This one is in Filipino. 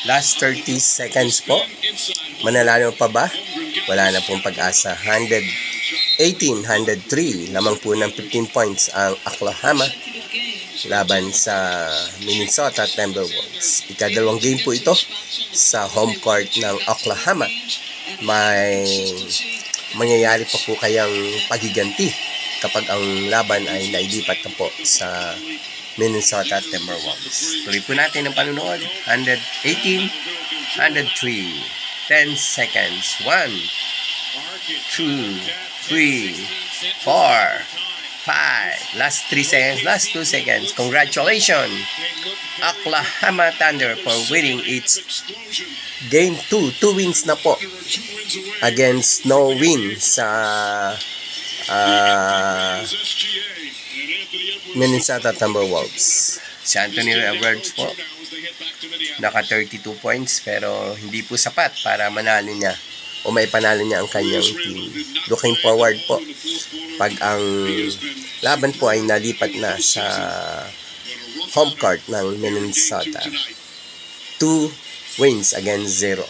Last 30 seconds po. Manalalo pa ba? Wala na pong pag-asa. 103. Lamang po ng 15 points ang Oklahoma laban sa Minnesota Timberwolves. Ikadalawang game po ito sa home court ng Oklahoma. May mangyayari pa po kayang pagiganti kapag ang laban ay nailipat na po sa Minnesota Timberwolves. Tuloy po natin ang panunood. 118, 103, 10 seconds. 1, 2, 3, 4, 5. Last 3 seconds, last 2 seconds. Congratulations, Oklahoma Thunder, for winning its Game 2. 2 wins na po against no win sa Minnesota Timberwolves. Si Anthony Edwards po naka 32 points pero hindi po sapat para manalo niya o may panalo niya ang kanyang team. Looking forward po pag ang laban po ay nalipat na sa home court ng Minnesota. 2 wins against 0.